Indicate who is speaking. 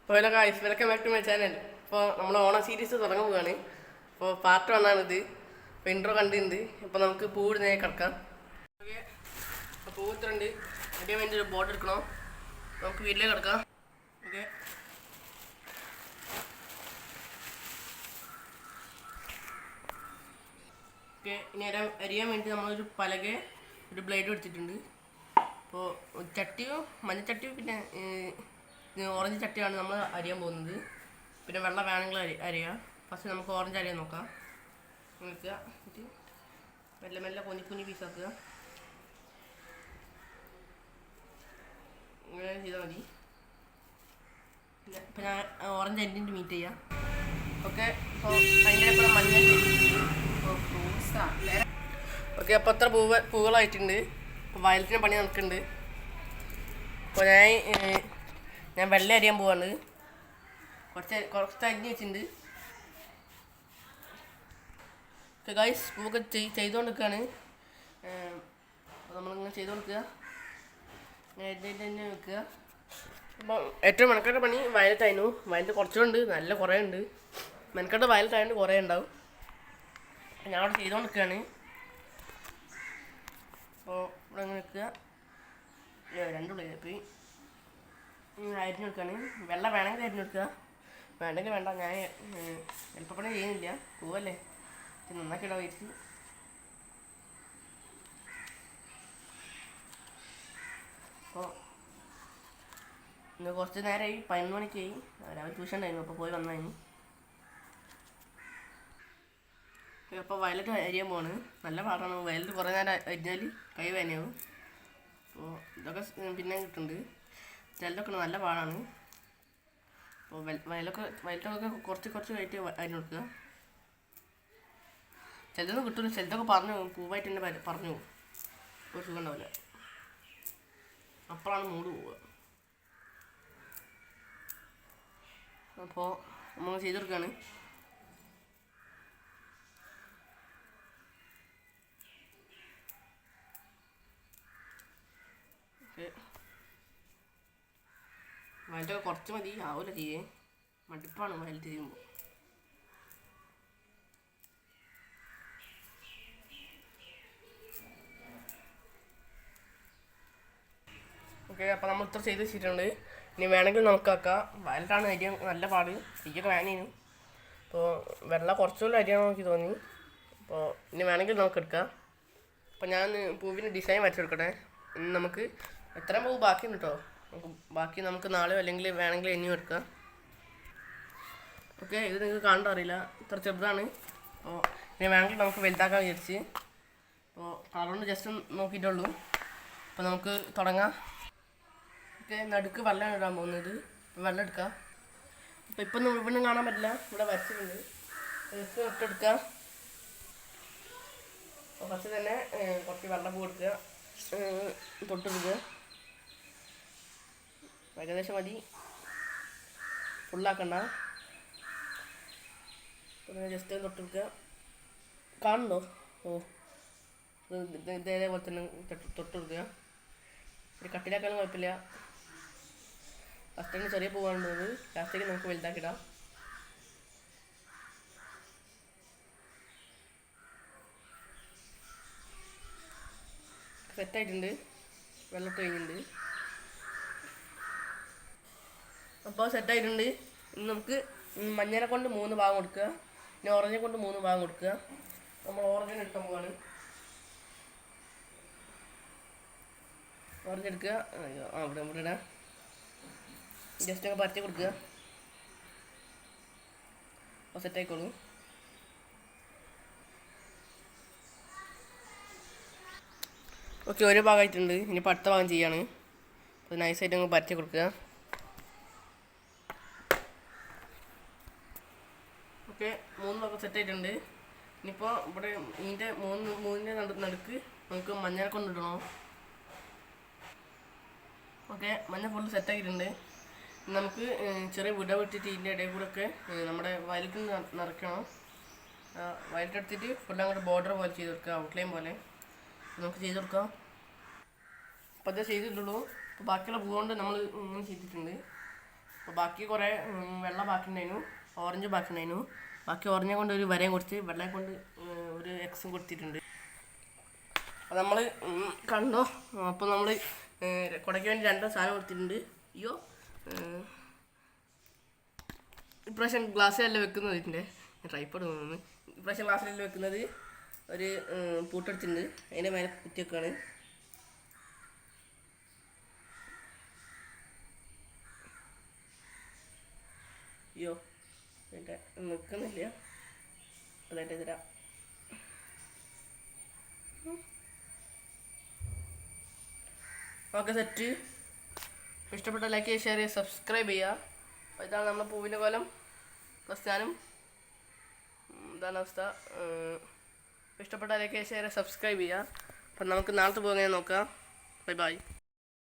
Speaker 1: Hello guys, welcome back to my channel. ഇപ്പോൾ നമ്മൾ Onam series തുടങ്ങാൻ പോവുകയാണ്. ഇപ്പോൾ പാർട്ട് 1 ആണിത്. ഇപ്പോൾ ഇൻട്രോ കണ്ടിട്ടുണ്ട്. ഇപ്പോൾ നമുക്ക് പൂവ് നേരെ കിടക്കാം. ഓക്കെ, അപ്പോൾ പൂവ് ഇത്രയുണ്ട്. അതിന് വേണ്ടി ഒരു ബോർഡ് എടുക്കണം. നമുക്ക് വീട്ടിലേക്ക് കിടക്കാം. Okay, okay. ഇനി അരിയാൻ വേണ്ടി നമ്മളൊരു പലക, ഒരു ബ്ലേഡ് എടുത്തിട്ടുണ്ട്. അപ്പോൾ ചട്ടിയോ മഞ്ഞച്ചട്ടിയോ പിന്നെ ഓറഞ്ച് ചട്ടിയാണ് നമ്മൾ അരിയാൻ പോകുന്നത്. പിന്നെ വെള്ളം വേണമെങ്കിൽ അരിയാം. ഫസ്റ്റ് നമുക്ക് ഓറഞ്ച് അരിയാൻ നോക്കാം. വെക്കുക, മെല്ലെ മെല്ലെ കുഞ്ഞി കുഞ്ഞി പീസാക്കുക. ഇങ്ങനെ ചെയ്താൽ മതി. ഇപ്പം ഞാൻ ഓറഞ്ച് അരിഞ്ഞിട്ട് മീറ്റ് ചെയ്യാം. ഓക്കെ, അപ്പോൾ അതിൻ്റെ കൂടെ മഞ്ഞ. ഓക്കെ, അപ്പോൾ അത്ര പൂവുകളായിട്ടുണ്ട്. അപ്പോൾ വയലറ്റിൻ്റെ പണി നടക്കുന്നുണ്ട്. അപ്പോൾ ഞാൻ വെള്ളം അരിയാൻ പോവാണ്. കുറച്ച് അരിഞ്ഞ് വെച്ചിട്ടുണ്ട്. ഓക്കെ ഗൈസ്, പൂവൊക്കെ ചെയ്തുകൊണ്ടിരിക്കുകയാണ്. നമ്മളിങ്ങനെ ചെയ്തുകൊണ്ടിരിക്കുക, ഇങ്ങനെ തന്നെ വെക്കുക. അപ്പം ഏറ്റവും മെനക്കെട്ട പണി വയലറ്റായിരുന്നു. വയലറ്റ് കുറച്ചുണ്ട്, നല്ല കുറേ ഉണ്ട്. മെനക്കെട്ട വയലറ്റായതുകൊണ്ട് കുറേ ഉണ്ടാവും. ഞാൻ അവിടെ ചെയ്തുകൊണ്ടിരിക്കുകയാണ്. അപ്പോൾ ഇവിടെ ഇങ്ങനെ വെക്കുക. രണ്ടുള്ളിൽ പോയി അരിഞ്ഞെടുക്കുകയാണ്. വെള്ളം വേണമെങ്കിൽ അരിഞ്ഞെടുക്കുക, വേണ്ടെങ്കിൽ വേണ്ട. ഞാൻ എളുപ്പപ്പണി ചെയ്യുന്നില്ല, പൂവല്ലേ, നന്നാക്കി ഇടാൻ വിചാരിച്ചു. അപ്പോൾ ഇന്ന് കുറച്ച് നേരമായി, 11 മണിക്കായി. രാവിലെ ട്യൂഷൻ ഉണ്ടായിരുന്നു, അപ്പോൾ പോയി വന്നതിന്. അപ്പോൾ വയലറ്റ് അരിയാൻ പോവാണ്. നല്ല പാടാണ്. വയലറ്റ് കുറേ നേരം അരിഞ്ഞാൽ കൈ വേനയാവും. അപ്പോൾ ഇതൊക്കെ പിന്നെ കിട്ടുന്നുണ്ട്. ചിലതൊക്കെ നല്ല പാടാണ്. അപ്പോൾ വയലറ്റൊക്കെ കുറച്ച് ആയിട്ട് അരിഞ്ഞു കൊടുക്കുക. ചിലതൊന്നും കിട്ടില്ല, ചിലതൊക്കെ പറഞ്ഞു പൂവായിട്ട് തന്നെ പറഞ്ഞു പോകും. ഒരു സുഖം ഉണ്ടാവില്ല. അപ്പോഴാണ് മൂട് പോവുക. അപ്പോൾ നമ്മൾ ചെയ്തെടുക്കുകയാണ്. ഓക്കെ, വയലറ്റൊക്കെ കുറച്ച് മതി, ആവില്ല ചെയ്യേ. മടുപ്പാണ് വയലറ്റ് ചെയ്യുമ്പോൾ. ഓക്കെ, അപ്പോൾ നമ്മൾ ഇത്ര ചെയ്ത് വെച്ചിട്ടുണ്ട്. ഇനി വേണമെങ്കിൽ നമുക്ക് ആക്കാം. വയലറ്റാണ് അരിയാൻ നല്ല പാട്, തീയൊക്കെ വേനേനു. അപ്പോൾ വെള്ളം കുറച്ചുകൂടി അരിയാൻ നോക്കി തോന്നി. അപ്പോൾ ഇനി വേണമെങ്കിൽ നമുക്ക് എടുക്കാം. അപ്പോൾ ഞാൻ പൂവിന് ഡിസൈൻ വരച്ചെടുക്കട്ടെ. ഇനി നമുക്ക് എത്ര പൂവ് ബാക്കിയുണ്ട് കേട്ടോ. ബാക്കി നമുക്ക് നാളെയോ അല്ലെങ്കിൽ വേണമെങ്കിൽ ഇനിയും എടുക്കാം. ഓക്കെ, ഇത് നിങ്ങൾക്ക് കാണാൻ അറിയില്ല, ഇത്ര ചെറുതാണ്. അപ്പോൾ ഇനി വേണമെങ്കിൽ നമുക്ക് വലുതാക്കാൻ വിചാരിച്ച്. അപ്പോൾ കളറുകൊണ്ട് ജസ്റ്റ് നോക്കിയിട്ടുള്ളൂ. അപ്പോൾ നമുക്ക് തുടങ്ങാം. ഓക്കെ, നടുക്ക് വെള്ളം ഇടാൻ പോകുന്നത്. വെള്ളം എടുക്കാം. അപ്പോൾ ഇപ്പം ഇവിടെ കാണാൻ പറ്റില്ല, ഇവിടെ വരച്ചിട്ടുണ്ട്. ജസ്റ്റ് ഇട്ടെടുക്കാം. അപ്പോൾ ഫസ്റ്റ് തന്നെ കുറച്ച് വെള്ളം കൊടുക്കുക, തൊട്ടെടുക്കുക. ഏകദേശം മതി, ഫുള്ളാക്കണ്ട. ജസ്റ്റ് തൊട്ടെടുക്കുക. കാണുന്നുണ്ടോ? ഓ, ഇതേപോലെ തന്നെ തൊട്ടെടുക്കുക. ഒരു കട്ടിലാക്കാനും കുഴപ്പമില്ല. ഫസ്റ്റ് തന്നെ ചെറിയ പൂവാണുള്ളത്, ലാസ്റ്റേക്ക് നമുക്ക് വലുതാക്കിടാം. സെറ്റായിട്ടുണ്ട്, വെള്ളമൊക്കെ കഴിഞ്ഞിട്ടുണ്ട്. അപ്പോൾ സെറ്റായിട്ടുണ്ട്. ഇനി നമുക്ക് മഞ്ഞനെ കൊണ്ട് 3 ഭാഗം കൊടുക്കുക, പിന്നെ ഓറഞ്ചിനെ കൊണ്ട് 3 ഭാഗം കൊടുക്കുക. നമ്മൾ ഓറഞ്ചിനെ എടുക്കാൻ പോവാണ്. ഓറഞ്ച് എടുക്കുക, ഇവിടെ ഇടാം. ജസ്റ്റ് ഒക്കെ പരത്തി കൊടുക്കുക. അപ്പോൾ സെറ്റായിക്കോളൂ. ഓക്കെ, ഒരു ഭാഗമായിട്ടുണ്ട്. ഇനിയിപ്പോൾ അടുത്ത ഭാഗം ചെയ്യാണ്. അപ്പോൾ നൈസായിട്ട് അങ്ങ് പരത്തി കൊടുക്കുക. ഓക്കെ, 3 ഭാഗം സെറ്റായിട്ടുണ്ട്. ഇനിയിപ്പോൾ ഇവിടെ ഇതിൻ്റെ മൂന്നിൻ്റെ നടുക്ക് നമുക്ക് മഞ്ഞളെ കൊണ്ടിടണം. ഓക്കെ, മഞ്ഞ ഫുള്ള് സെറ്റാക്കിയിട്ടുണ്ട്. നമുക്ക് ചെറിയ വിട്ടിട്ട് ഇതിൻ്റെ ഇടയിൽ കൂടെ ഒക്കെ നമ്മുടെ വയലറ്റിൽ നിറയ്ക്കണം. വയലറ്റ് എടുത്തിട്ട് ഫുൾ അങ്ങോട്ട് ബോർഡർ പോലെ ചെയ്ത് കൊടുക്കുക, ഔട്ട്ലൈൻ പോലെ നമുക്ക് ചെയ്ത് കൊടുക്കാം. അപ്പോൾ അത് ചെയ്തിട്ടുള്ളൂ. അപ്പോൾ ബാക്കിയുള്ള പൂ കൊണ്ട് നമ്മൾ ഇങ്ങനെ ചെയ്തിട്ടുണ്ട്. അപ്പോൾ ബാക്കി കുറേ വെള്ള ബാക്കി ഉണ്ടായിരുന്നു, ഓറഞ്ച് ബാക്കി ഉണ്ടായിരുന്നു. ബാക്കി ഓറഞ്ചെ കൊണ്ട് ഒരു വരയും കൊടുത്ത് വെള്ളയെ കൊണ്ട് ഒരു എക്സും കൊടുത്തിട്ടുണ്ട്. അപ്പോൾ നമ്മൾ കണ്ടോ. അപ്പോൾ നമ്മൾ കുടയ്ക്ക് വേണ്ടി 2 സാധനം കൊടുത്തിട്ടുണ്ട്. അയ്യോ, ഇപ്രാവശ്യം ഗ്ലാസ്സിലല്ല വെക്കുന്നത്. ഇതിൻ്റെ ട്രൈപ്പോഡ് തോന്നുന്നു. ഇപ്രാവശ്യം ഗ്ലാസ്സിലല്ല വെക്കുന്നത്. ഒരു പൂട്ടെടുത്തിട്ടുണ്ട്, അതിൻ്റെ മേലെ കുത്തിയൊക്കെയാണ്. അയ്യോ, എൻ്റെ നിൽക്കുന്നില്ല. അതായിട്ട് തരാം. Okay, set. ഇഷ്ടപ്പെട്ട ലൈക്ക് ചെയ്യുക, ഷെയർ ചെയ്യുക, സബ്സ്ക്രൈബ് ചെയ്യുക. അപ്പോൾ ഇതാണ് നമ്മുടെ പൂവിൻ്റെ കോലം. പ്രസ്ഥാനം ഇതാണ് അവസ്ഥ. ഇഷ്ടപ്പെട്ട ലൈക്ക് ചെയ്യുക, ഷെയർ ചെയ്യുക, സബ്സ്ക്രൈബ് ചെയ്യുക. അപ്പം നമുക്ക് നാളത്തെ പോകുന്നത് നോക്കാം. Bye bye.